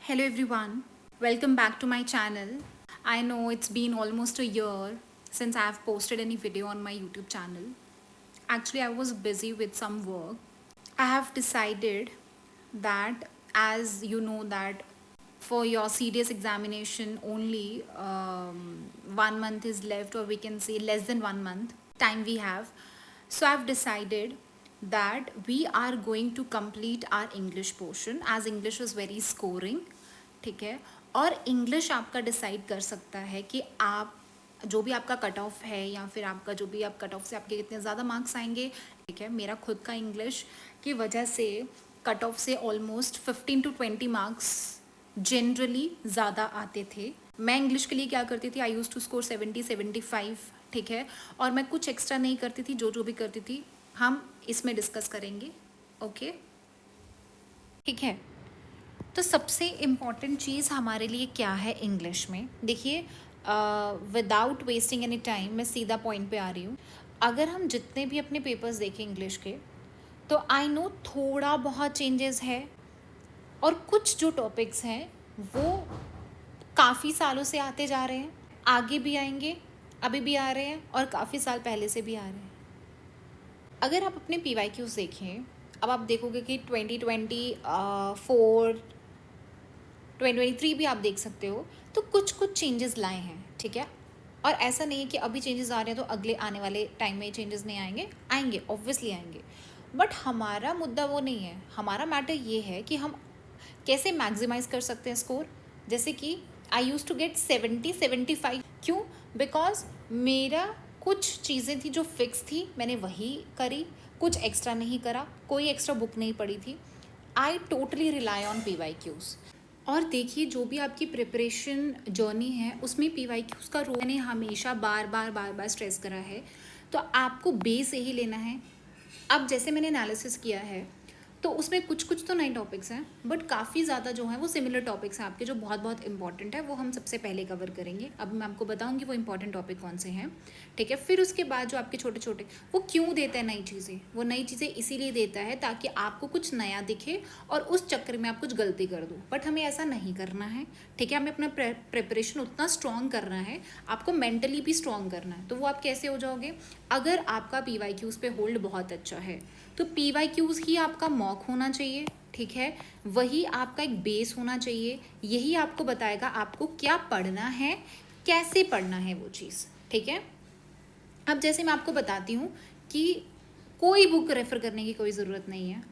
Hello everyone, welcome back to my channel. I know it's been almost a year since I have posted any video on my YouTube channel. Actually, I was busy with some work. I have decided that as you know that for your CDS examination only 1 month is left, or we can say less than 1 month time we have. So I've decided that we are going to complete our English portion as English was very scoring. ठीक है, और English आपका decide कर सकता है कि आप जो भी आपका कट ऑफ है या फिर आपका जो भी आप कट ऑफ से आपके कितने ज़्यादा मार्क्स आएंगे. ठीक है, मेरा खुद का इंग्लिश की वजह से कट ऑफ से ऑलमोस्ट 15 to 20 मार्क्स जनरली ज़्यादा आते थे. मैं इंग्लिश के लिए क्या करती थी, आई यूज़ टू स्कोर 70-75. ठीक है, और मैं कुछ एक्स्ट्रा नहीं करती थी, जो भी करती थी हम इसमें डिस्कस करेंगे. ओके, ठीक है. तो सबसे इम्पॉर्टेंट चीज़ हमारे लिए क्या है इंग्लिश में, देखिए विदाउट वेस्टिंग एनी टाइम मैं सीधा पॉइंट पे आ रही हूँ. अगर हम जितने भी अपने पेपर्स देखें इंग्लिश के, तो आई नो थोड़ा बहुत चेंजेस है, और कुछ जो टॉपिक्स हैं वो काफ़ी सालों से आते जा रहे हैं, आगे भी आएंगे, अभी भी आ रहे हैं और काफ़ी साल पहले से भी आ रहे हैं. अगर आप अपने PYQs देखें, अब आप देखोगे कि 2024 2023 भी आप देख सकते हो, तो कुछ कुछ चेंजेस लाए हैं. ठीक है, और ऐसा नहीं है कि अभी चेंजेस आ रहे हैं तो अगले आने वाले टाइम में चेंजेस नहीं आएंगे. आएंगे, ऑब्वियसली आएंगे, बट हमारा मुद्दा वो नहीं है. हमारा मैटर ये है कि हम कैसे मैक्सिमाइज कर सकते हैं स्कोर. जैसे कि आई यूज़ टू गेट 70-75. क्यों? बिकॉज मेरा कुछ चीज़ें थी जो फिक्स थी, मैंने वही करी, कुछ एक्स्ट्रा नहीं करा, कोई एक्स्ट्रा बुक नहीं पढ़ी थी. I totally rely on PYQs. और देखिए, जो भी आपकी प्रिपरेशन जर्नी है उसमें PYQs का रोल मैंने हमेशा बार बार स्ट्रेस करा है. तो आपको बेस यही लेना है. अब जैसे मैंने एनालिसिस किया है तो उसमें कुछ कुछ तो नए टॉपिक्स हैं, बट काफ़ी ज़्यादा जो है वो सिमिलर टॉपिक्स हैं आपके, जो बहुत बहुत इंपॉर्टेंट है. वो हम सबसे पहले कवर करेंगे. अब मैं आपको बताऊंगी वो इंपॉर्टेंट टॉपिक कौन से हैं. ठीक है, फिर उसके बाद जो आपके छोटे छोटे, वो क्यों देता है नई चीज़ें, वो नई चीज़ें इसीलिए देता है ताकि आपको कुछ नया दिखे और उस चक्कर में आप कुछ गलती कर दो. बट हमें ऐसा नहीं करना है. ठीक है, हमें अपना प्रिपरेशन उतना स्ट्रॉन्ग करना है, आपको मेंटली भी स्ट्रॉन्ग करना है. तो वो आप कैसे हो जाओगे? अगर आपका PYQs पे होल्ड बहुत अच्छा है तो PYQs ही आपका मॉक होना चाहिए. ठीक है, वही आपका एक बेस होना चाहिए. यही आपको बताएगा आपको क्या पढ़ना है, कैसे पढ़ना है वो चीज़. ठीक है, अब जैसे मैं आपको बताती हूँ कि कोई बुक रेफर करने की कोई ज़रूरत नहीं है.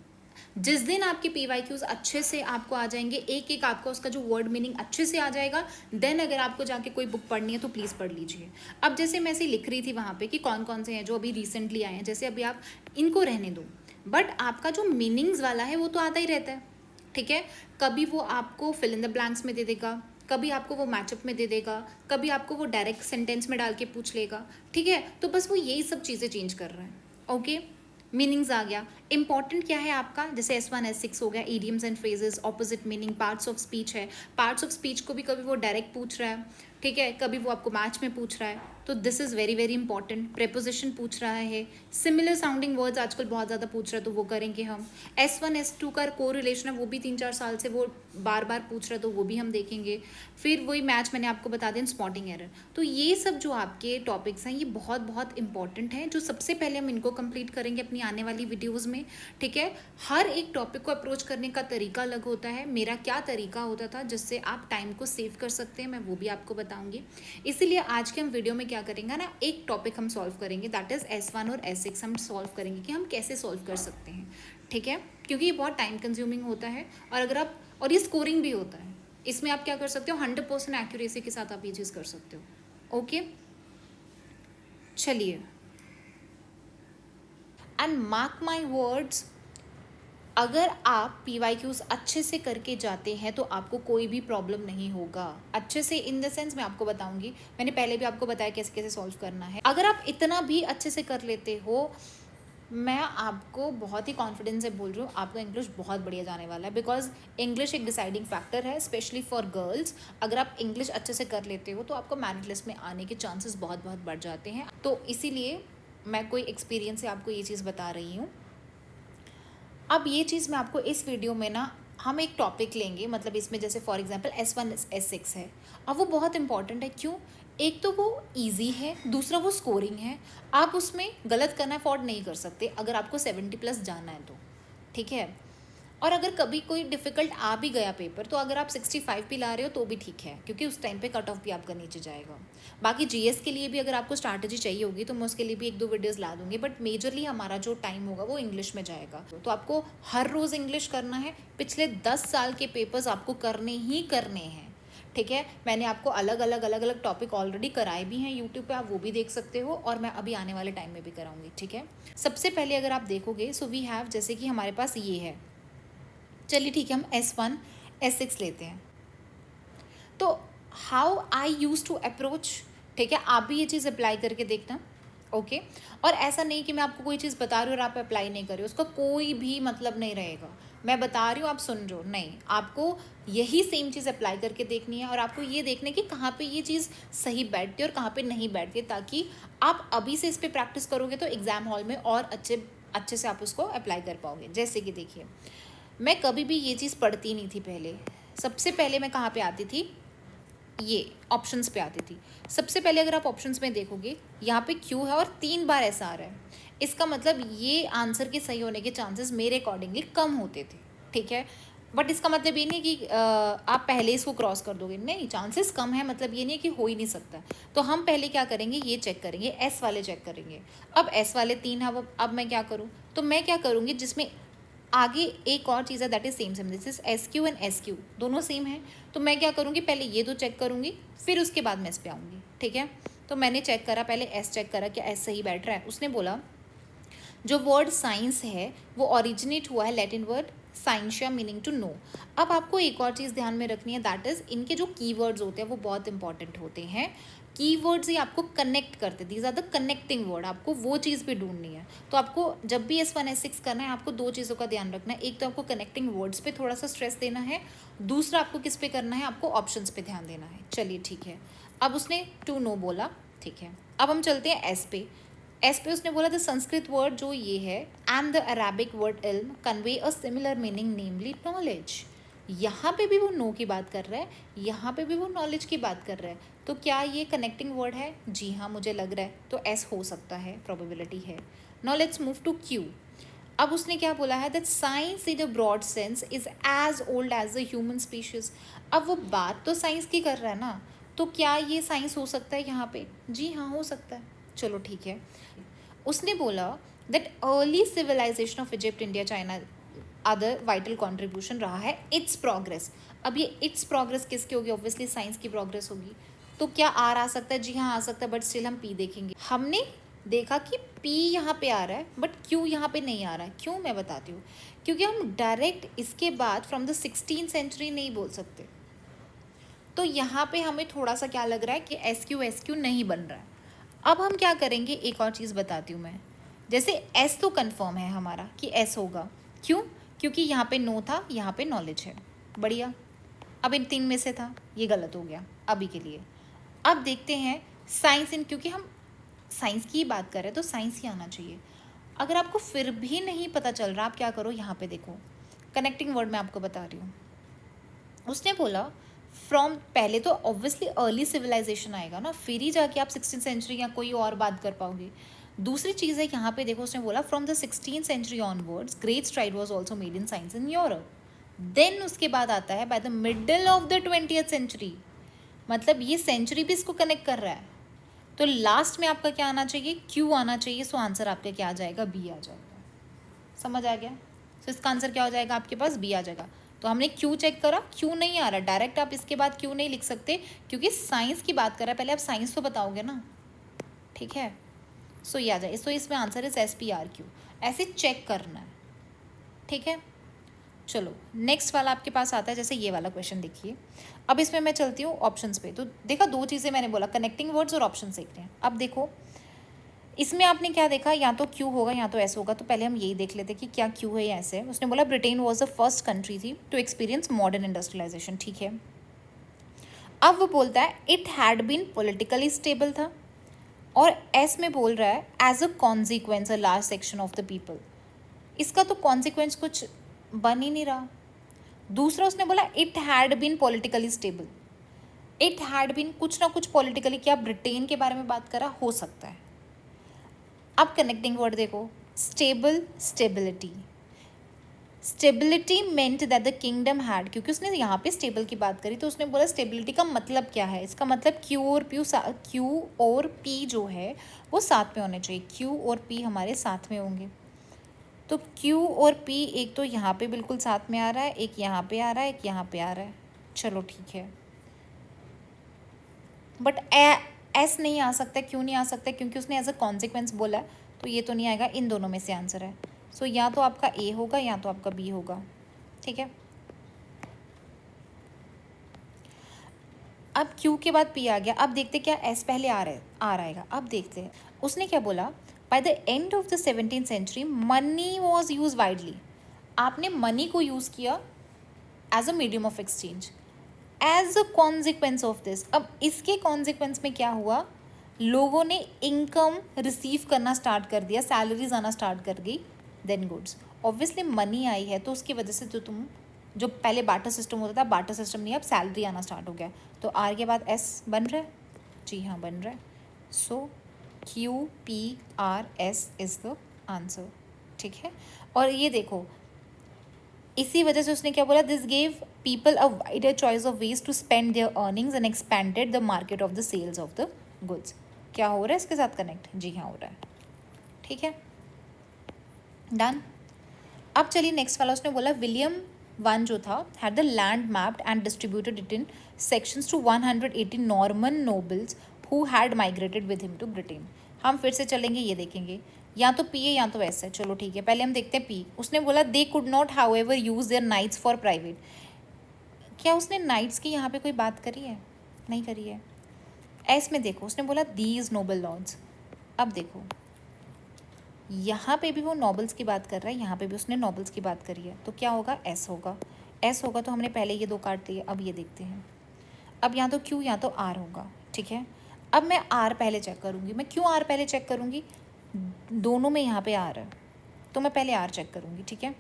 जिस दिन आपके PYQs अच्छे से आपको आ जाएंगे, एक एक आपका उसका जो वर्ड मीनिंग अच्छे से आ जाएगा, देन अगर आपको जाके कोई बुक पढ़नी है तो प्लीज़ पढ़ लीजिए. अब जैसे मैं ऐसे लिख रही थी वहाँ पे कि कौन कौन से हैं जो अभी रिसेंटली आए हैं, जैसे अभी आप इनको रहने दो, बट आपका जो मीनिंग्स वाला है वो तो आता ही रहता है. ठीक है, कभी वो आपको फिल इन द ब्लैंक्स में दे देगा, कभी आपको वो मैचअप में दे देगा, कभी आपको वो डायरेक्ट सेंटेंस में डाल के पूछ लेगा. ठीक है, तो बस वो यही सब चीज़ें चेंज कर रहा है. ओके, मीनिंग्स आ गया. इंपॉर्टेंट क्या है आपका, जैसे S1 S6 हो गया, idioms and phrases, opposite meaning, parts of speech है. पार्ट्स ऑफ स्पीच को भी कभी वो डायरेक्ट पूछ रहा है, ठीक है, कभी वो आपको मैच में पूछ रहा है, तो this is very very important. Preposition पूछ रहा है, सिमिलर साउंडिंग वर्ड्स आजकल बहुत ज़्यादा पूछ रहा है, तो वो करेंगे हम. S1 S2 का को रिलेशन है, वो भी 3-4 साल से वो बार बार पूछ रहा है, तो वो भी हम देखेंगे. फिर वही मैच मैंने आपको बता दें, स्पॉटिंग एरर. तो ये सब जो आपके टॉपिक्स हैं ये बहुत बहुत इंपॉर्टेंट हैं, जो सबसे पहले हम इनको कंप्लीट करेंगे अपनी आने वाली वीडियोज़ में. ठीक है, हर एक टॉपिक को अप्रोच करने का तरीका अलग होता है. मेरा क्या तरीका होता था जिससे आप टाइम को सेव कर सकते हैं, मैं वो भी आपको बताऊंगी. इसीलिए आज के हम वीडियो में क्या करेंगे ना, एक टॉपिक हम सॉल्व करेंगे, दैट इज़ S1 और S6 हम सॉल्व करेंगे कि हम कैसे सॉल्व कर सकते हैं. ठीक है, क्योंकि ये बहुत टाइम कंज्यूमिंग होता है, और अगर आप, और ये स्कोरिंग भी होता है, इसमें आप क्या कर सकते हो, 100% एक्यूरेसी के साथ आप ये चीज़ कर सकते हो. ओके, चलिए, एंड मार्क माई वर्ड्स, अगर आप PYQs अच्छे से करके जाते हैं तो आपको कोई भी प्रॉब्लम नहीं होगा. अच्छे से इन द सेंस मैं आपको बताऊंगी, मैंने पहले भी आपको बताया कैसे कैसे सॉल्व करना है. अगर आप इतना भी अच्छे से कर लेते हो, मैं आपको बहुत ही कॉन्फिडेंस से बोल रही हूँ, आपका इंग्लिश बहुत बढ़िया जाने वाला है. बिकॉज इंग्लिश एक डिसाइडिंग फैक्टर है, स्पेशली फॉर गर्ल्स. अगर आप इंग्लिश अच्छे से कर लेते हो तो आपको मेरिट लिस्ट में आने के चांसेस बहुत बहुत बढ़ जाते हैं. तो इसीलिए मैं कोई एक्सपीरियंस से आपको ये चीज़ बता रही हूँ. अब ये चीज़ मैं आपको इस वीडियो में ना हम एक टॉपिक लेंगे, मतलब इसमें जैसे फॉर एग्जांपल S1 S6 है, अब वो बहुत इंपॉर्टेंट है। क्यों? एक तो वो इजी है, दूसरा वो स्कोरिंग है, आप उसमें गलत करना अफोर्ड नहीं कर सकते अगर आपको 70+ जाना है तो, ठीक है। और अगर कभी कोई डिफ़िकल्ट आ भी गया पेपर, तो अगर आप 65 भी ला रहे हो तो भी ठीक है, क्योंकि उस टाइम पे कट ऑफ भी आपका नीचे जाएगा। बाकी जीएस के लिए भी अगर आपको स्ट्रैटेजी चाहिए होगी तो मैं उसके लिए भी 1-2 वीडियोस ला दूंगी, बट मेजरली हमारा जो टाइम होगा वो इंग्लिश में जाएगा। तो आपको हर रोज़ इंग्लिश करना है, पिछले 10 साल के पेपर्स आपको करने ही करने हैं, ठीक है। मैंने आपको अलग अलग टॉपिक ऑलरेडी कराए भी हैं यूट्यूब पे, आप वो भी देख सकते हो, और मैं अभी आने वाले टाइम में भी कराऊंगी, ठीक है। सबसे पहले अगर आप देखोगे, सो वी हैव, जैसे कि हमारे पास ये है, चलिए ठीक है, हम S1 S6 लेते हैं। तो how I use to approach, ठीक है, आप भी ये चीज़ अप्लाई करके देखना, ओके। और ऐसा नहीं कि मैं आपको कोई चीज़ बता रही हूँ और आप अप्लाई नहीं कर रहे हो, उसका कोई भी मतलब नहीं रहेगा। मैं बता रही हूँ, आप सुन रहे हो, नहीं, आपको यही सेम चीज़ अप्लाई करके देखनी है, और आपको ये देखना है कि कहाँ पे ये चीज़ सही बैठती है और कहाँ पे नहीं बैठती है, ताकि आप अभी से इस पर प्रैक्टिस करोगे तो एग्ज़ाम हॉल में और अच्छे से आप उसको अप्लाई कर पाओगे। जैसे कि देखिए, मैं कभी भी ये चीज़ पढ़ती नहीं थी पहले। सबसे पहले मैं कहाँ पे आती थी, ये ऑप्शंस पे आती थी। सबसे पहले अगर आप ऑप्शंस में देखोगे, यहाँ पे क्यू है और 3 बार ऐसा आ रहा है, इसका मतलब ये आंसर के सही होने के चांसेस मेरे अकॉर्डिंगली कम होते थे, ठीक है। बट इसका मतलब ये नहीं कि आप पहले इसको क्रॉस कर दोगे, नहीं, चांसेस कम है, मतलब ये नहीं है कि हो ही नहीं सकता। तो हम पहले क्या करेंगे, ये चेक करेंगे, एस वाले चेक करेंगे। अब एस वाले 3 है, अब मैं क्या करूँ, तो मैं क्या करूँगी, जिसमें आगे एक और चीज़ है, that is same this is SQ and SQ, दोनों सेम है। तो मैं क्या करूँगी, पहले ये दो चेक करूँगी, फिर उसके बाद मैं इस पे आऊँगी, ठीक है। तो मैंने चेक करा, पहले S चेक करा कि S सही बैठ रहा है। उसने बोला जो वर्ड साइंस है वो ओरिजिनेट हुआ है Latin word scientia, meaning to know. अब आपको एक और चीज़ ध्यान में रखनी है, दैट इज़ इनके जो कीवर्ड्स होते हैं वो बहुत इंपॉर्टेंट होते हैं। कीवर्ड्स ही आपको कनेक्ट करते, these are the connecting word, आपको वो चीज़ भी ढूंढनी है। तो आपको जब भी S1 S6 करना है, आपको 2 चीज़ों का ध्यान रखना है। एक तो आपको कनेक्टिंग वर्ड्स पे थोड़ा सा स्ट्रेस देना है, दूसरा आपको किस पे करना है, आपको ऑप्शंस पे ध्यान देना है। चलिए ठीक है, अब उसने टू नो बोला, ठीक है। अब हम चलते हैं S पे। एस पे उसने बोला द संस्कृत वर्ड जो ये है एंड द अरेबिक वर्ड इल्म convey a similar meaning namely knowledge. यहाँ पे भी वो नो की बात कर रहा है, यहाँ पे भी वो नॉलेज की बात कर रहा है। तो क्या ये कनेक्टिंग वर्ड है? जी हाँ, मुझे लग रहा है, तो एस हो सकता है, प्रोबेबिलिटी है। Now let's move to Q. अब उसने क्या बोला है, that science in a broad sense is as old as the human species. अब वो बात तो साइंस की कर रहा है ना, तो क्या ये साइंस हो सकता है यहाँ पे? जी हाँ, हो सकता है। चलो ठीक है। उसने बोला that early civilisation of Egypt, India, China other vital contribution रहा है इट्स प्रोग्रेस। अब ये इट्स प्रोग्रेस किसकी होगी? ऑब्वियसली साइंस की प्रोग्रेस होगी। तो क्या आर आ सकता है? जी हाँ, आ सकता है, बट स्टिल हम पी देखेंगे। हमने देखा कि पी यहाँ पे आ रहा है, बट क्यू यहाँ पे नहीं आ रहा है। क्यों? मैं बताती हूँ। क्योंकि हम डायरेक्ट इसके बाद फ्रॉम द 16th सेंचुरी नहीं बोल सकते। तो यहाँ पे हमें थोड़ा सा क्या लग रहा है कि एस क्यू नहीं बन रहा है। अब हम क्या करेंगे, एक और चीज़ बताती हूँ मैं। जैसे एस तो कंफर्म है हमारा कि एस होगा। क्यों? क्योंकि यहाँ पे नो था, यहाँ पे नॉलेज है। बढ़िया। अब इन 3 में से था, ये गलत हो गया अभी के लिए। अब देखते हैं साइंस इन, क्योंकि हम साइंस की ही बात कर रहे हैं तो साइंस ही आना चाहिए। अगर आपको फिर भी नहीं पता चल रहा, आप क्या करो, यहाँ पे देखो, कनेक्टिंग वर्ड मैं आपको बता रही हूँ। उसने बोला फ्रॉम, पहले तो ऑब्वियसली अर्ली सिविलाइजेशन आएगा ना, फिर ही जाके आप 16th सेंचुरी या कोई और बात कर पाओगे। दूसरी चीज़ है यहाँ पे देखो, उसने बोला from the 16th century onwards great stride was also made in science in Europe. Then उसके बाद आता है by the middle of the 20th century, मतलब ये सेंचुरी भी इसको कनेक्ट कर रहा है। तो लास्ट में आपका क्या आना चाहिए? क्यू आना चाहिए। सो आंसर आपका क्या आ जाएगा? बी आ जाएगा। समझ आ गया? सो इसका आंसर क्या हो जाएगा आपके पास? बी आ जाएगा। तो हमने क्यू चेक करा, क्यू नहीं आ रहा, डायरेक्ट आप इसके बाद क्यू नहीं लिख सकते, क्योंकि साइंस की बात कर रहा है, पहले आप साइंस तो बताओगे ना, ठीक है। सो ये आ जाए। सो इसमें आंसर इज SPRQ, ऐसे चेक करना है, ठीक है। चलो नेक्स्ट वाला आपके पास आता है, जैसे ये वाला क्वेश्चन देखिए। अब इसमें मैं चलती हूँ ऑप्शंस पे। तो देखा, 2 चीज़ें मैंने बोला, कनेक्टिंग वर्ड्स और ऑप्शन देख रहे हैं। अब देखो इसमें आपने क्या देखा, या तो क्यू होगा या तो एस होगा। तो पहले हम यही देख लेते कि क्या क्यू है या एस है। उसने बोला Britain was the first country थी टू एक्सपीरियंस मॉडर्न इंडस्ट्रियलाइजेशन, ठीक है। अब वो बोलता है it had been politically stable था, और एस में बोल रहा है as a consequence a large section of the people. इसका तो कॉन्सिक्वेंस कुछ बन ही नहीं रहा। दूसरा उसने बोला it had been politically stable, it had been कुछ ना कुछ पॉलिटिकली, क्या ब्रिटेन के बारे में बात करा, हो सकता है। अब कनेक्टिंग वर्ड देखो, stable, stability. Stability meant that the kingdom had, क्योंकि उसने यहाँ पे स्टेबल की बात करी तो उसने बोला स्टेबिलिटी का मतलब क्या है, इसका मतलब क्यू और पी जो है वो साथ में होने चाहिए, क्यू और पी हमारे साथ में होंगे। तो क्यू और पी एक तो यहाँ पे बिल्कुल साथ में आ रहा है, एक यहाँ पे आ रहा है, एक यहाँ पे आ रहा है, चलो ठीक है। बट एस नहीं आ सकता, क्यों नहीं आ सकता, क्योंकि उसने एज अ कॉन्सिक्वेंस बोला है, तो ये तो नहीं आएगा, इन दोनों में से आंसर है। सो या तो आपका ए होगा या तो आपका बी होगा, ठीक है। अब क्यू के बाद पी आ गया, अब देखते क्या एस पहले आ रहेगा। अब देखते हैं उसने क्या बोला, by the end of the 17th century money was use widely. आपने मनी को यूज़ किया as a medium of exchange, as a consequence of this. अब इसके कॉन्सिक्वेंस में क्या हुआ, लोगों ने इनकम रिसीव करना स्टार्ट कर दिया, सैलरीज आना स्टार्ट कर गई, देन गुड्स। ऑब्वियसली मनी आई है तो उसकी वजह से जो पहले बाटर सिस्टम होता था, बाटर सिस्टम नहीं, अब सैलरी आना स्टार्ट हो गया। तो आर के बाद एस बन रहा है, जी हाँ बन रहा है। So Q P R S is the answer, ठीक है। और ये देखो इसी वजह से उसने क्या बोला, this gave people a wider choice of ways to spend their earnings and expanded the market of the sales of the goods. क्या हो रहा है इसके साथ कनेक्ट, जी हाँ हो रहा है, ठीक है, डन। अब चलिए नेक्स्ट वाला, उसने बोला विलियम वन जो था had the land mapped and distributed it in sections to 180 Norman nobles who had migrated with him to Britain. हम फिर से चलेंगे, ये देखेंगे, या तो पी है या तो एस है, चलो ठीक है। पहले हम देखते हैं पी। उसने बोला they could not however use their knights for private. क्या उसने नाइट्स की यहाँ पे कोई बात करी है, नहीं करी है। एस में देखो उसने बोला दीज नोबल लॉर्ड्स। अब देखो यहाँ पे भी वो नॉबल्स की बात कर रहा है, यहाँ पे भी उसने नॉबल्स की बात करी है, तो क्या होगा, एस होगा। एस होगा तो हमने पहले ये दो काट लिए, अब ये देखते हैं। अब या तो क्यू या तो आर होगा, ठीक है। अब मैं आर पहले चेक करूँगी, मैं क्यों आर पहले चेक करूँगी, दोनों में यहाँ पे आर है तो मैं पहले आर चेक करूँगी, ठीक है।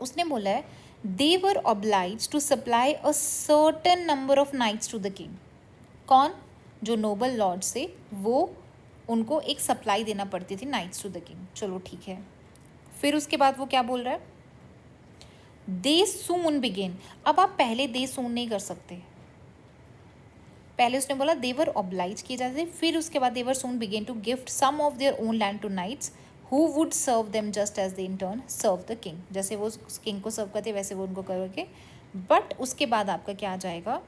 उसने बोला है they were oblige to supply a certain number of knights to the king. कौन, जो नोबल लॉर्ड से, वो उनको एक सप्लाई देना पड़ती थी नाइट्स टू द किंग, चलो ठीक है। फिर उसके बाद वो क्या बोल रहा है, दे सून बिगेन। अब आप पहले दे सून नहीं कर सकते, पहले उसने बोला देवर ऑब्लाइज किए जाते थे, फिर उसके बाद they were soon began to gift some of their own land to knights who would serve them just as they in turn serve the king. जैसे वो किंग को सर्व करते वैसे वो उनको करोगे। बट उसके बाद आपका क्या आ जाएगा,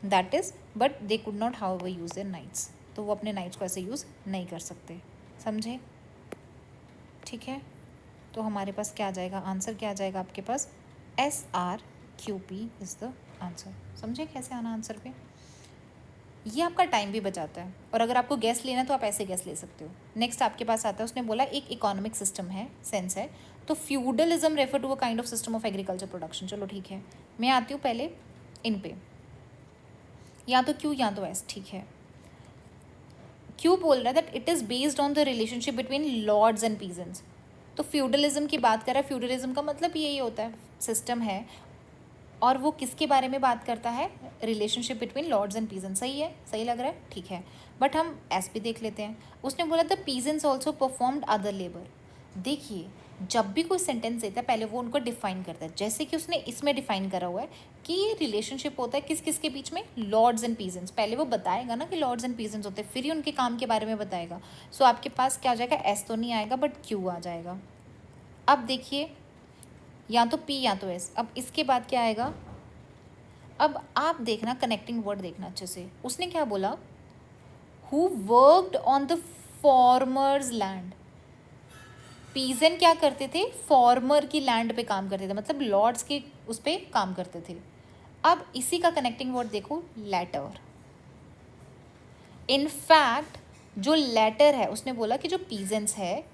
that is but they could not however use their knights, तो वो अपने नाइट्स को ऐसे यूज़ नहीं कर सकते, समझे, ठीक है। तो हमारे पास क्या आ जाएगा, आंसर क्या आ जाएगा आपके पास, S R Q P is the answer. समझे कैसे आना आंसर पे, ये आपका टाइम भी बचाता है, और अगर आपको गैस लेना है तो आप ऐसे गैस ले सकते हो। नेक्स्ट आपके पास आता है, उसने बोला एक इकोनॉमिक सिस्टम है, सेंस है, तो feudalism refer to a kind of system of agriculture production. चलो ठीक है, मैं आती हूँ पहले इन पे, या तो क्यू या तो एस, ठीक है। क्यू बोल रहा है that it is based on the relationship between lords and peasants. तो फ्यूडलिज्म की बात कर रहा है, फ्यूडलिज्म का मतलब यही होता है, सिस्टम है, और वो किसके बारे में बात करता है, relationship between lords and peasants. सही है, सही लग रहा है, ठीक है। बट हम एस भी देख लेते हैं। उसने बोला the peasants also performed other labour. देखिए जब भी कोई सेंटेंस देता है पहले वो उनको डिफाइन करता है, जैसे कि उसने इसमें डिफाइन करा हुआ है कि ये रिलेशनशिप होता है किस किस के बीच में, लॉर्ड्स एंड पीजेंट्स। पहले वो बताएगा ना कि लॉर्ड्स एंड पीजेंट्स होते हैं, फिर ही उनके काम के बारे में बताएगा। सो आपके पास क्या आ जाएगा, एस तो नहीं आएगा बट क्यू आ जाएगा। अब देखिए या तो पी या तो एस। अब इसके बाद क्या आएगा, अब आप देखना कनेक्टिंग वर्ड देखना अच्छे से। उसने क्या बोला, who worked on the formers land. Peasant क्या करते थे, फॉर्मर की लैंड पे काम करते थे, मतलब लॉर्ड्स के उस पर काम करते थे। अब इसी का कनेक्टिंग वर्ड देखो, लेटर। इनफैक्ट जो लेटर है, उसने बोला कि जो पीजेंट्स है,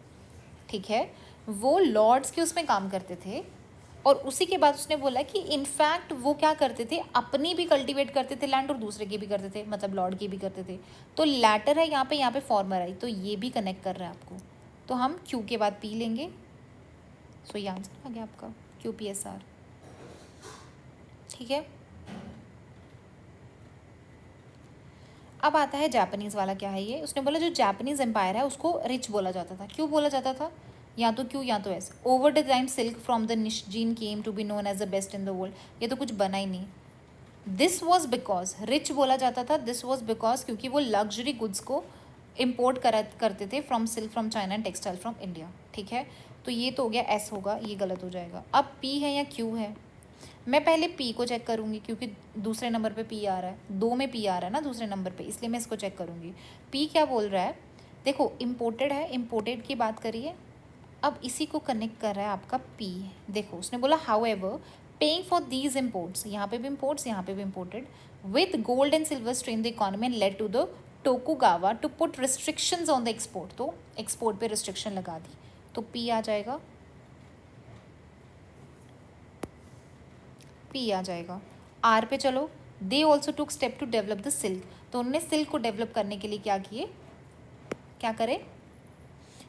ठीक है, वो लॉर्ड्स के उसमें काम करते थे, और उसी के बाद उसने बोला कि इनफैक्ट वो क्या करते थे, अपनी भी कल्टीवेट करते थे लैंड और दूसरे की भी करते थे, मतलब लॉर्ड की भी करते थे। तो लैटर है यहाँ पे फॉर्मर आई, तो ये भी कनेक्ट कर रहा है आपको। तो हम क्यू के बाद पी लेंगे। सो ये आंसर आ गया आपका, क्यू पी एस आर। ठीक है। अब आता है जापानीज़ वाला, क्या है ये, उसने बोला जो जापानीज़ एम्पायर है उसको रिच बोला जाता था। क्यों बोला जाता था, या तो क्यों या तो ऐसे। Over the time silk from the Nishijin came to be known as the best in the world, ये तो कुछ बना ही नहीं। दिस वॉज बिकॉज, रिच बोला जाता था, दिस वॉज बिकॉज क्योंकि वो लग्जरी गुड्स को इम्पोर्ट करते थे from silk from China and textile from India. ठीक है, तो ये तो हो गया, एस होगा, ये गलत हो जाएगा। अब पी है या क्यू है, मैं पहले पी को चेक करूँगी क्योंकि दूसरे नंबर पे पी आ रहा है, दो में पी आ रहा है ना दूसरे नंबर पे, इसलिए मैं इसको चेक करूँगी। पी क्या बोल रहा है, देखो इम्पोर्टेड है, इम्पोर्टेड की बात करिए। अब इसी को कनेक्ट कर रहा है आपका पी। देखो उसने बोला however paying for these imports, यहाँ पे भी इम्पोर्ट्स यहाँ पे भी imported, with gold and silver strain the economy and led to the Tokugawa to put restrictions on the export, तो एक्सपोर्ट पे रिस्ट्रिक्शन लगा दी, तो पी आ जाएगा, पी आ जाएगा। आर पे चलो, they also took step to develop the silk, तो उन्होंने सिल्क को डेवलप करने के लिए क्या किए, क्या करे,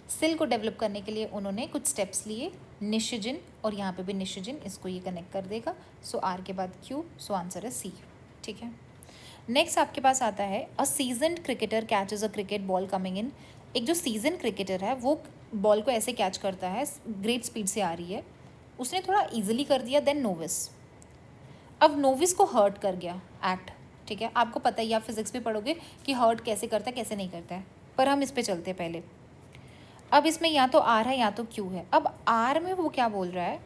सिल्क को डेवलप करने के लिए उन्होंने कुछ स्टेप्स लिए, निशिजिन, और यहाँ पे भी निशिजिन, इसको ये कनेक्ट कर देगा। सो आर के बाद क्यू, सो आंसर है सी। ठीक है, नेक्स्ट आपके पास आता है a seasoned cricketer catches a cricket ball coming in. एक जो सीजन क्रिकेटर है वो बॉल को ऐसे कैच करता है, ग्रेट स्पीड से आ रही है, उसने थोड़ा ईजिली कर दिया देन नोविस। अब नोविस को हर्ट कर गया एक्ट। ठीक है, आपको पता ही, आप फिजिक्स भी पढ़ोगे कि हर्ट कैसे करता है कैसे नहीं करता है, पर हम इस पे चलते हैं पहले। अब इसमें या तो आर है या तो क्यू है। अब आर में वो क्या बोल रहा है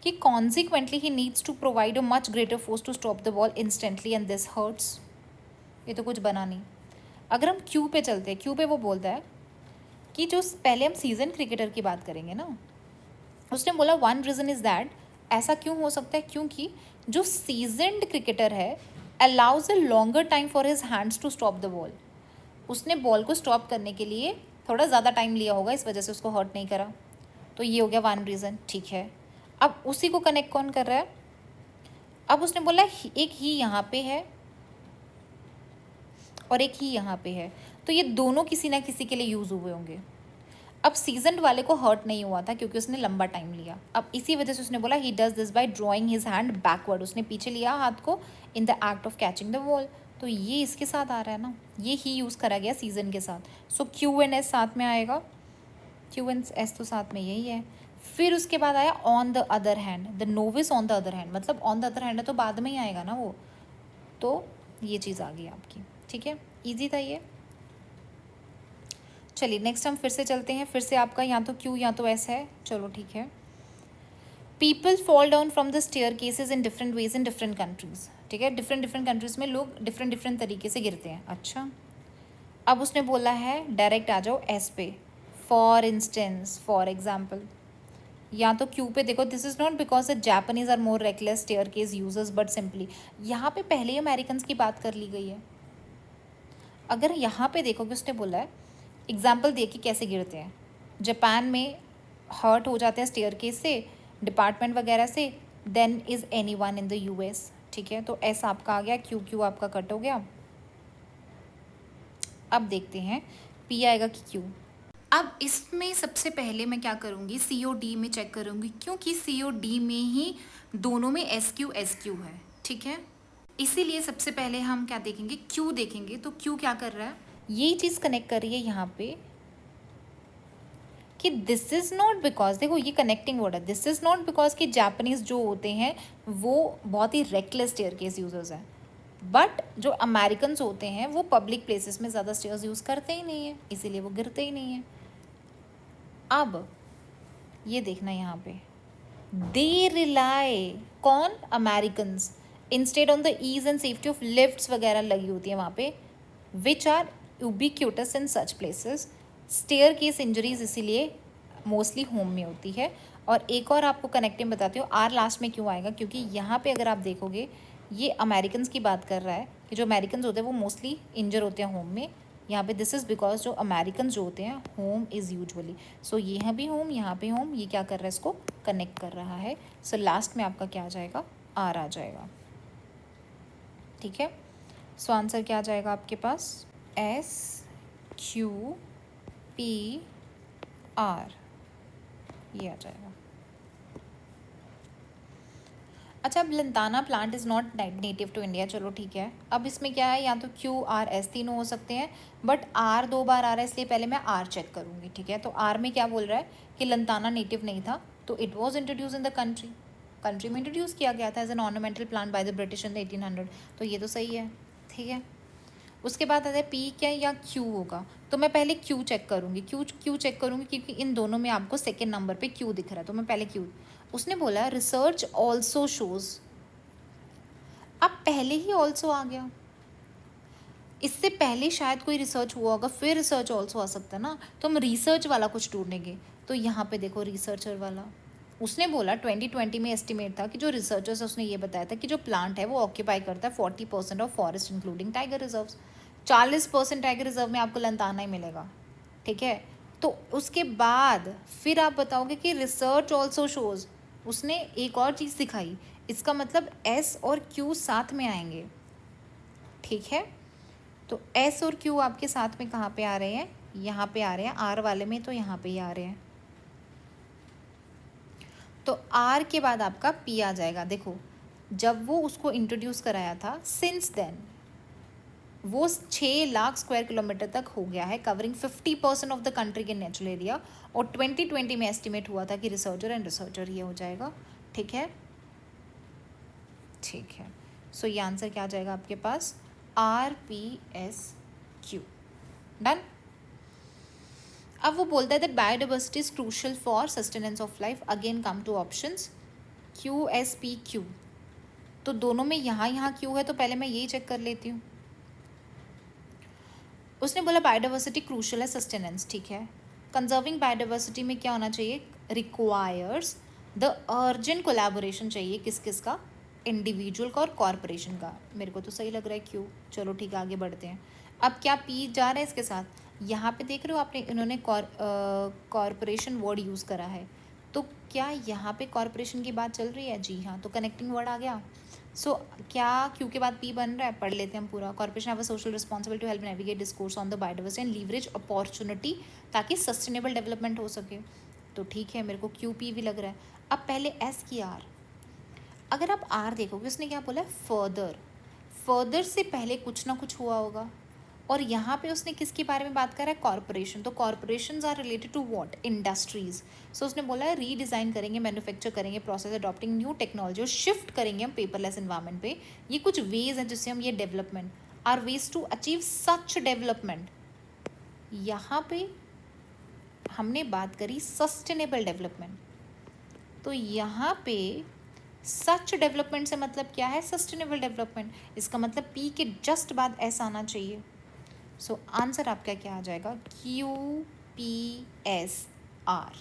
कि consequently he needs to provide a much greater force to stop the ball instantly and this hurts, ये तो कुछ बना नहीं। अगर हम क्यू पे चलते हैं, क्यू पे वो बोलता है कि जो पहले हम सीजन क्रिकेटर की बात करेंगे ना, उसने बोला वन रीज़न इज़ दैट, ऐसा क्यों हो सकता है, क्योंकि जो सीजनड क्रिकेटर है allows a longer time for his hands to stop the ball, उसने बॉल को स्टॉप करने के लिए थोड़ा ज़्यादा टाइम लिया होगा, इस वजह से उसको हर्ट नहीं करा, तो ये हो गया वन रीज़न। ठीक है, अब उसी को कनेक्ट कौन कर रहा है, अब उसने बोला एक ही यहाँ पे है और एक ही यहाँ पे है, तो ये दोनों किसी ना किसी के लिए यूज़ हुए होंगे। अब सीजन वाले को हर्ट नहीं हुआ था क्योंकि उसने लंबा टाइम लिया, अब इसी वजह से उसने बोला he does this by drawing his hand backward, उसने पीछे लिया हाथ को in the act of catching the ball, तो ये इसके साथ आ रहा है ना, ये ही यूज़ करा गया सीजन के साथ। सो क्यू एंड एस साथ में आएगा, क्यू एंड एस तो साथ में यही है। फिर उसके बाद आया on the other hand, the novice on the other hand, मतलब ऑन द अदर हैंड है तो बाद में ही आएगा ना वो, तो ये चीज़ आ गई आपकी। ठीक है, ईजी था ये। चलिए नेक्स्ट हम फिर से चलते हैं, फिर से आपका या तो क्यू या तो एस है, चलो ठीक है। People fall down from the staircases in different ways in different countries. ठीक है, डिफरेंट डिफरेंट कंट्रीज में लोग डिफरेंट डिफरेंट तरीके से गिरते हैं। अच्छा, अब उसने बोला है डायरेक्ट आ जाओ एस पे, फॉर इंस्टेंस, फॉर एग्जाम्पल, या तो क्यू पे देखो, this is not because the Japanese are more reckless staircase users but simply, यहाँ पे पहले ही अमेरिकन की बात कर ली गई है। अगर यहाँ पे देखोगे उसने बोला है एग्जाम्पल दे कि कैसे गिरते हैं, जापान में हर्ट हो जाते हैं स्टेयर केस से, डिपार्टमेंट वगैरह से, then is anyone in the US. ठीक है, तो एस आपका आ गया, क्यू क्यू आपका कट हो गया। अब देखते हैं पी आएगा कि क्यू। अब इसमें सबसे पहले मैं क्या करूँगी, सी ओ डी में चेक करूँगी, क्योंकि सी ओ डी में ही दोनों में एस क्यू है। ठीक है, इसीलिए सबसे पहले हम क्या देखेंगे, क्यू देखेंगे, तो क्यू क्या कर रहा है, यही चीज़ कनेक्ट कर रही है यहाँ पे कि दिस इज़ नॉट बिकॉज, देखो ये कनेक्टिंग वर्ड है, दिस इज़ नॉट बिकॉज कि जापानीज़ जो होते हैं वो बहुत ही रेकलेस स्टेयर केस यूजर्स हैं, बट जो अमेरिकन होते हैं वो पब्लिक प्लेसेस में ज़्यादा स्टेयर्स यूज़ करते ही नहीं है, इसीलिए वो गिरते ही नहीं है। अब ये देखना यहाँ पे, दे रिलाई, कौन, Americans, instead on the ease and safety of lifts वगैरह लगी होती है वहाँ पे, which are ubiquitous in such places, staircase injuries इसीलिए मोस्टली होम में होती है। और एक और आपको कनेक्टिंग बताती हूँ, आर लास्ट में क्यों आएगा, क्योंकि यहाँ पे अगर आप देखोगे ये अमेरिकन की बात कर रहा है कि जो अमेरिकन होते हैं वो मोस्टली इंजर होते हैं होम में, यहाँ पे दिस इज़ बिकॉज जो अमेरिकन जो होते हैं होम इज़ यूजुअली, सो यहाँ भी होम यहाँ पे होम, ये क्या कर रहा है, इसको कनेक्ट कर रहा है। सो लास्ट में आपका क्या आ जाएगा, आर आ जाएगा। ठीक है, सो आंसर क्या आ जाएगा आपके पास, एस क्यू पी आर, ये आ जाएगा। अच्छा, अच्छा, अब lantana plant is not native to India, चलो ठीक है। अब इसमें क्या है, या तो क्यू आर एस तीनों हो सकते हैं, बट आर 2 बार आ रहा है, इसलिए पहले मैं आर चेक करूँगी, ठीक है। तो आर में क्या बोल रहा है कि लंताना नेटिव नहीं था, तो it was introduce in the country में इंट्रोड्यूस किया गया था as an ornamental plant by the British in the 1800, तो ये तो सही है, ठीक है। उसके बाद आता है पी क्या या क्यू होगा, तो मैं पहले क्यू चेक करूँगी, क्यू चेक करूँगी क्योंकि इन दोनों में आपको सेकेंड नंबर पे क्यू दिख रहा है, तो मैं पहले क्यू। उसने बोला रिसर्च ऑल्सो शोज़, अब पहले ही ऑल्सो आ गया, इससे पहले शायद कोई रिसर्च हुआ होगा, फिर रिसर्च ऑल्सो आ सकता है ना, तो हम रिसर्च वाला कुछ ढूंढेंगे। तो यहाँ पे देखो रिसर्चर वाला, उसने बोला 2020 में एस्टिमेट था कि जो रिसर्चर्स, उसने ये बताया था कि जो प्लांट है वो ऑक्यूपाई करता है 40% of forest including tiger reserves. 40% tiger reserve में आपको लंताना ही मिलेगा, ठीक है। तो उसके बाद फिर आप बताओगे कि रिसर्च ऑल्सो शोज़, उसने एक और चीज़ दिखाई, इसका मतलब एस और क्यू साथ में आएंगे, ठीक है। तो एस और क्यू आपके साथ में कहाँ पे आ रहे हैं, यहाँ पे आ रहे हैं, आर वाले में तो यहाँ पे ही आ रहे हैं। तो आर के बाद आपका पी आ जाएगा। देखो जब वो उसको इंट्रोड्यूस कराया था, सिंस देन वो 6 लाख स्क्वायर किलोमीटर तक हो गया है, कवरिंग 50% ऑफ द कंट्री के नेचुरल एरिया, और 2020 में एस्टिमेट हुआ था कि रिसर्चर एंड रिसर्चर ये हो जाएगा, ठीक है, ठीक है। सो ये आंसर क्या आ जाएगा आपके पास, R P S Q, done. अब वो बोलता है that biodiversity is crucial for sustenance of life, again come to options Q S P Q, तो दोनों में यहाँ क्यू है, तो पहले मैं यही चेक कर लेती हूँ। उसने बोला बायोडाइवर्सिटी क्रूशल है सस्टेनेंस, ठीक है। कंजर्विंग बायोडाइवर्सिटी में क्या होना चाहिए, रिक्वायर्स द अर्जेंट कोलैबोरेशन चाहिए, किस किस का, इंडिविजुअल का और कॉरपोरेशन का, मेरे को तो सही लग रहा है क्यू, चलो ठीक है आगे बढ़ते हैं। अब क्या पी जा रहा है इसके साथ, यहाँ पे देख रहे हो आपने, इन्होंने कॉरपोरेशन वर्ड यूज़ करा है, तो क्या यहाँ पे कॉरपोरेशन की बात चल रही है, जी हाँ, तो कनेक्टिंग वर्ड आ गया। सो क्या क्यू के बाद पी बन रहा है, पढ़ लेते हैं हम पूरा। Corporation have a social responsibility to help navigate discourse on the biodiversity and leverage opportunity, ताकि सस्टेनेबल डेवलपमेंट हो सके, तो ठीक है, मेरे को क्यू पी भी लग रहा है। अब पहले एस की आर, अगर आप आर देखोगे उसने क्या बोला है, फर्दर से पहले कुछ ना कुछ हुआ होगा, और यहाँ पे उसने किसके बारे में बात करा है, कॉरपोरेशन, तो corporations are related to what, industries. So उसने बोला है रीडिज़ाइन करेंगे, मैन्युफैक्चर करेंगे, प्रोसेस अडॉप्टिंग न्यू टेक्नोलॉजी, और शिफ्ट करेंगे हम पेपरलेस इन्वायरमेंट पे। ये कुछ वेज हैं जिससे हम ये development, are ways to achieve such development. यहाँ पे हमने बात करी सस्टेनेबल डेवलपमेंट, तो यहाँ पे सच डेवलपमेंट से मतलब क्या है, सस्टेनेबल डेवलपमेंट, इसका मतलब पी के जस्ट बाद एस आना चाहिए। सो आंसर आपका क्या आ जाएगा, क्यू पी एस आर।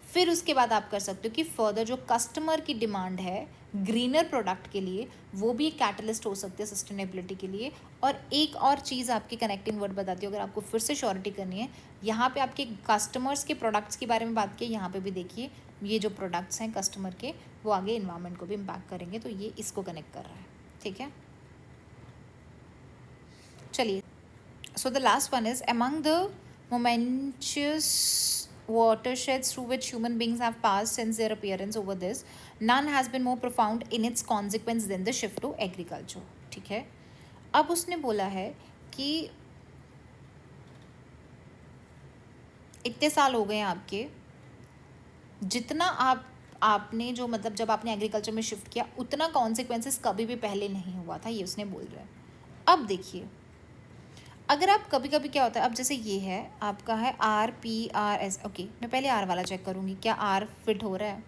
फिर उसके बाद आप कर सकते हो कि फर्दर जो कस्टमर की डिमांड है ग्रीनर प्रोडक्ट के लिए, वो भी एक कैटलिस्ट हो सकती है सस्टेनेबिलिटी के लिए। और एक और चीज़ आपकी कनेक्टिंग वर्ड बताती हूँ, अगर आपको फिर से श्योरिटी करनी है, यहाँ पे आपके कस्टमर्स के प्रोडक्ट्स के बारे में बात की, यहाँ पे भी देखिए ये जो प्रोडक्ट्स हैं कस्टमर के, वो आगे इन्वायरमेंट को भी इम्पैक्ट करेंगे, तो ये इसको कनेक्ट कर रहा है, ठीक है। चलिए, so the last one is among the momentous watersheds through which human beings have passed since their appearance over this, none has been more profound in its consequence than the shift to agriculture, ठीक है। अब उसने बोला है कि इतने साल हो गए आपके, जितना आपने जो मतलब जब आपने एग्रीकल्चर में शिफ्ट किया, उतना कॉन्सिक्वेंसेस कभी भी पहले नहीं हुआ था, ये उसने बोल रहा है। अब देखिए, अगर आप कभी कभी क्या होता है, अब जैसे ये है आपका है R P R S, okay, मैं पहले आर वाला चेक करूँगी क्या आर फिट हो रहा है।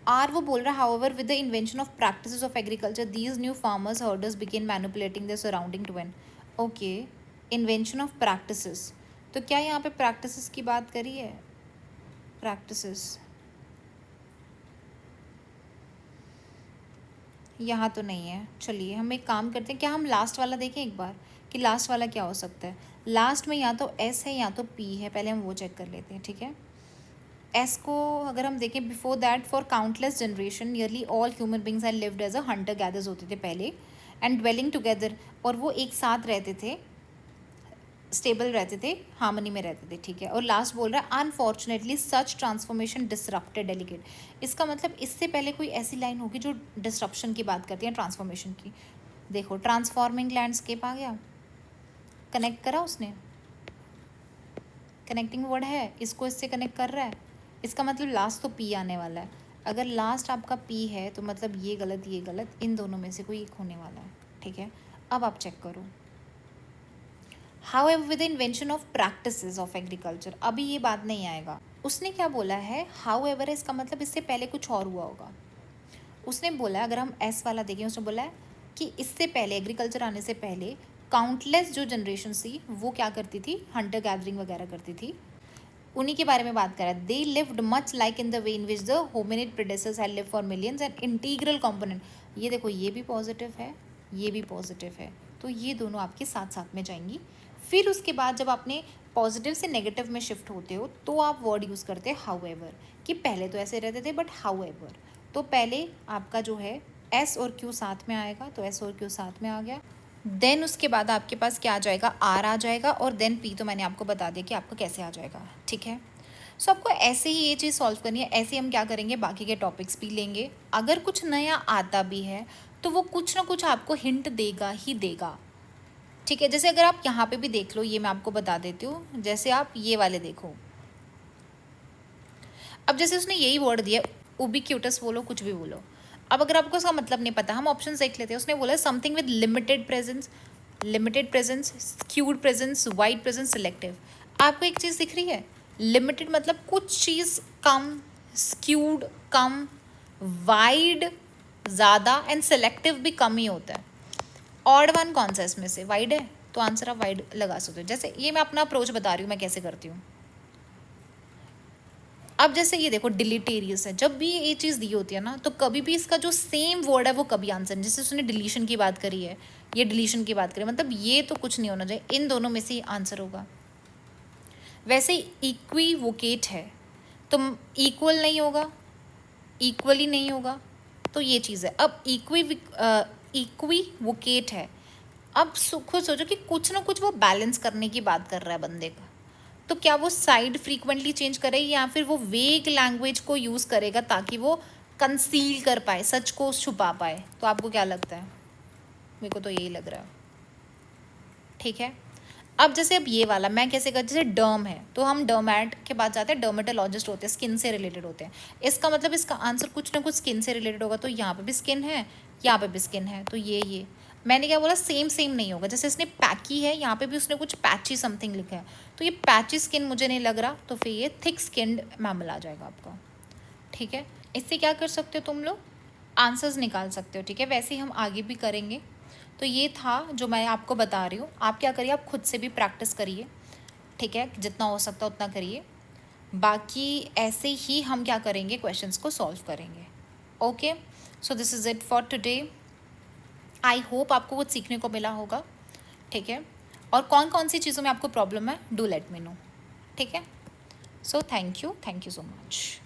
आर वो बोल रहा है however with the invention of practices of agriculture these new farmers herders begin manipulating their surrounding to an, okay, invention of practices, तो क्या यहाँ पे प्रैक्टिसेस की बात करी है, प्रैक्टिसेस यहाँ तो नहीं है। चलिए हम एक काम करते हैं, क्या हम लास्ट वाला देखें एक बार कि लास्ट वाला क्या हो सकता है। लास्ट में या तो एस है या तो पी है, पहले हम वो चेक कर लेते हैं, ठीक है। एस को अगर हम देखें, before that for countless generation nearly all human beings are lived as a hunter gathers होते थे पहले, एंड ड्वेलिंग टुगेदर, और वो एक साथ रहते थे स्टेबल रहते थे, हार्मनी में रहते थे, ठीक है। और लास्ट बोल रहा है अनफॉर्चुनेटली सच ट्रांसफॉर्मेशन डिसरप्टेड डेलिकेट। इसका मतलब इससे पहले कोई ऐसी लाइन होगी जो डिसरप्शन की बात करती है, ट्रांसफॉर्मेशन की। देखो ट्रांसफॉर्मिंग लैंडस्केप आ गया, कनेक्ट करा उसने, कनेक्टिंग वर्ड है, इसको इससे कनेक्ट कर रहा है। इसका मतलब लास्ट तो पी आने वाला है। अगर लास्ट आपका पी है तो मतलब ये गलत, ये गलत, इन दोनों में से कोई एक होने वाला है, ठीक है। अब आप चेक करो। However, with the invention of practices of agriculture, अभी ये बात नहीं आएगा। उसने क्या बोला है, however है, इसका मतलब इससे पहले कुछ और हुआ होगा। उसने बोला है, अगर हम एस वाला देखें, उसने बोला है कि इससे पहले, एग्रीकल्चर आने से पहले काउंटलेस जो जनरेशन थी वो क्या करती थी, हंटर गैदरिंग वगैरह करती थी। उन्हीं के बारे में बात करा। They lived much like in the way in which the hominid predecessors had lived for millions and integral component. ये देखो, ये भी पॉजिटिव है, ये भी पॉजिटिव है, तो ये दोनों आपके साथ साथ में जाएंगी। फिर उसके बाद जब आपने पॉजिटिव से नेगेटिव में शिफ्ट होते हो तो आप वर्ड यूज़ करते हैं हाउएवर, कि पहले तो ऐसे रहते थे बट हाउएवर। तो पहले आपका जो है एस और क्यू साथ में आएगा, तो एस और क्यू साथ में आ गया। देन उसके बाद आपके पास क्या आ जाएगा, आर आ जाएगा, और देन पी तो मैंने आपको बता दिया कि आपका कैसे आ जाएगा, ठीक है। सो आपको ऐसे ही ये चीज़ सॉल्व करनी है। ऐसे हम क्या करेंगे, बाकी के टॉपिक्स भी लेंगे। अगर कुछ नया आता भी है तो वो कुछ ना कुछ आपको हिंट देगा ही देगा, ठीक है। जैसे अगर आप यहाँ पे भी देख लो, ये मैं आपको बता देती हूँ। जैसे आप ये वाले देखो, अब जैसे उसने यही वर्ड दिया, उबिक्यूटस बोलो, कुछ भी बोलो। अब अगर आपको उसका मतलब नहीं पता, हम ऑप्शन देख लेते हैं। उसने बोला something with limited presence, limited presence, skewed presence, wide presence, selective. आपको एक चीज़ दिख रही है, लिमिटेड मतलब कुछ चीज़ कम, स्क्यूड कम, वाइड ज़्यादा, एंड सेलेक्टिव भी कम ही होता है। ऑड वन कौन सा इसमें से, वाइड है, तो आंसर आप वाइड लगा सकते हो। जैसे ये मैं अपना अप्रोच बता रही हूँ, मैं कैसे करती हूँ। अब जैसे ये देखो डिलीटेरियस है, जब भी ये चीज़ दी होती है ना, तो कभी भी इसका जो सेम वर्ड है वो कभी आंसर नहीं। जैसे उसने डिलीशन की बात करी है, ये डिलीशन की बात करी, मतलब ये तो कुछ नहीं होना चाहिए, इन दोनों में से ही आंसर होगा। वैसे इक्विवोकेट है तो इक्वल नहीं होगा, इक्वली नहीं होगा, तो ये चीज़ है। अब इक्विवोकेट है, अब खुद सोचो कि कुछ ना कुछ वो बैलेंस करने की बात कर रहा है बंदे का, तो क्या वो साइड फ्रीक्वेंटली चेंज करे या फिर वो वेग लैंग्वेज को यूज़ करेगा ताकि वो कंसील कर पाए, सच को छुपा पाए। तो आपको क्या लगता है, मेरे को तो यही लग रहा है, ठीक है। अब जैसे अब ये वाला मैं कैसे कर, जैसे डर्म है तो हम डर्मेट के बाद जाते हैं, डर्मेटोलॉजिस्ट होते हैं, स्किन से रिलेटेड होते हैं। इसका मतलब इसका आंसर कुछ ना कुछ स्किन से रिलेटेड होगा, तो यहाँ पे भी स्किन है, यहाँ पे भी स्किन है, तो ये मैंने क्या बोला, सेम सेम नहीं होगा। जैसे इसने पैकी है, यहाँ पे भी उसने कुछ पैची समथिंग लिखा है, तो ये पैची स्किन मुझे नहीं लग रहा, तो फिर ये थिक स्किन्ड मैमल आ जाएगा आपका, ठीक है। इससे क्या कर सकते हो तुम लोग, आंसर्स निकाल सकते हो, ठीक है। वैसे ही हम आगे भी करेंगे। तो ये था जो मैं आपको बता रही हूँ। आप क्या करिए, आप खुद से भी प्रैक्टिस करिए, ठीक है, जितना हो सकता उतना करिए। बाकी ऐसे ही हम क्या करेंगे, क्वेश्चंस को सॉल्व करेंगे। Okay, so this is it for today. I hope आपको कुछ सीखने को मिला होगा, ठीक है। और कौन कौन सी चीज़ों में आपको प्रॉब्लम है, डू लेट मी नो, ठीक है। So thank you so much.